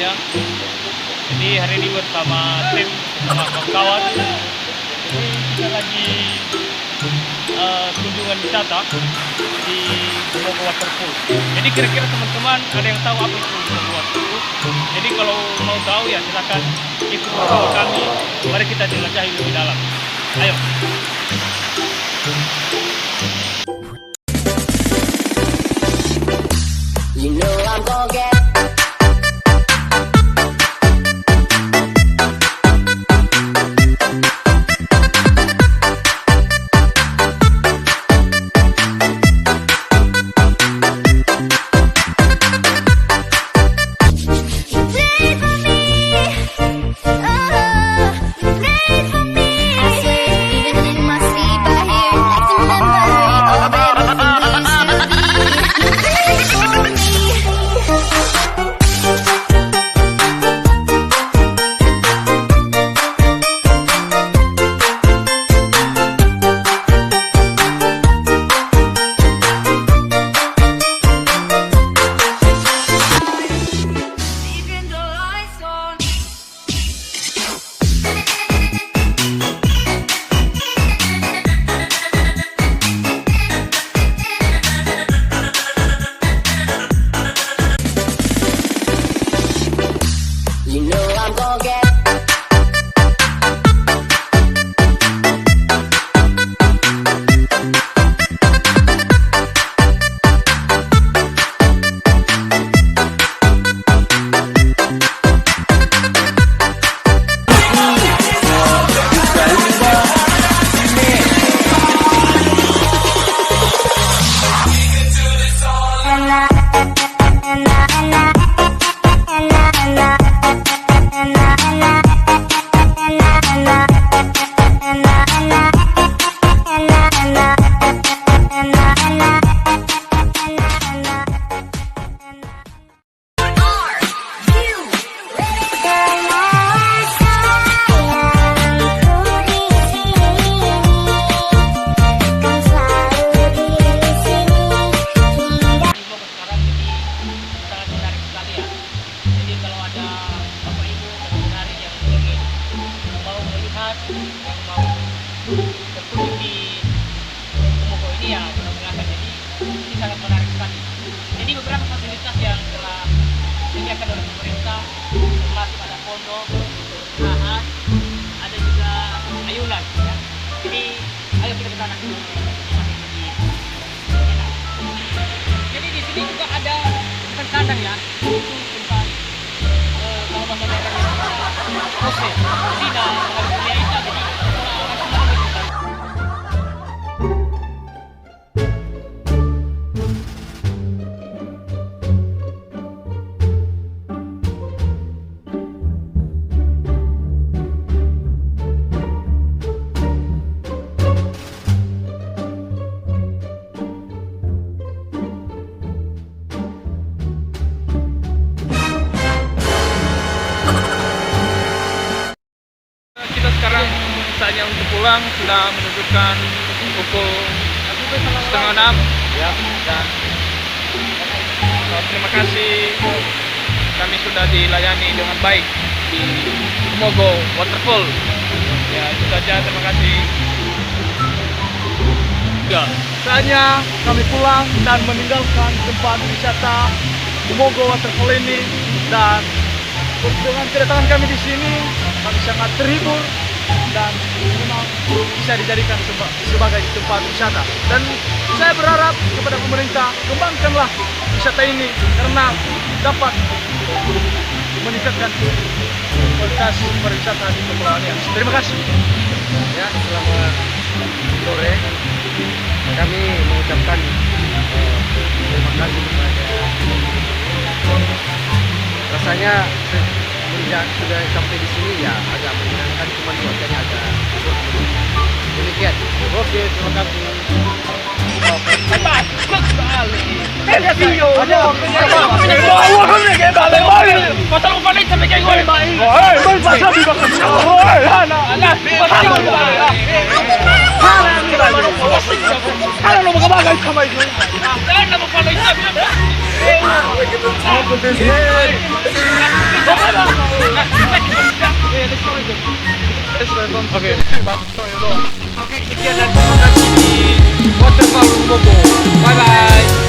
semuanya. Jadi hari ini bersama tim sama kawan-kawan kita lagi kunjungan wisata di Kumogo Waterfall. Jadi kira-kira teman-teman ada yang tahu apa itu Kumogo Waterfall? Jadi kalau mau tahu ya silakan ikut bersama kami. Mari kita jelajahi lebih dalam. Ayo. You know I'm gonna get berkunjung di Kumogo ini ya mudah-mudahan. Jadi ini sangat menarik sekali. Jadi beberapa fasilitas yang telah disediakan oleh pemerintah termasuk ada pondok, lahan, ada juga ayunan ya. Jadi ayo kita ke sana dulu. Jadi di sini juga ada bukan kandang ya, itu tempat kalau bahasa daerahnya proses. Jadi dah punya kita jadi sekarang saatnya untuk pulang, sudah menunjukkan pukul 5:30 ya, dan terima kasih kami sudah dilayani dengan baik di Kumogo Waterfall ya. Itu saja, terima kasih ya. Saatnya kami pulang dan meninggalkan tempat wisata Kumogo Waterfall ini, dan dengan kedatangan kami di sini kami sangat terhibur dan memang bisa dijadikan sebagai tempat wisata. Dan saya berharap kepada pemerintah, kembangkanlah wisata ini karena dapat meningkatkan kualitas pariwisata di Kepulauan Riau. Terima kasih. Ya, selamat sore. Kami mengucapkan terima kasih kepada rasanya semenjak sudah sampai di sini ya agak menyenangkan, cuma cuacanya agak buruk. Demikian. Oke, terima kasih. Jangan Oke, sekian dan terima kasih di Waterfall Lumogo. Bye bye.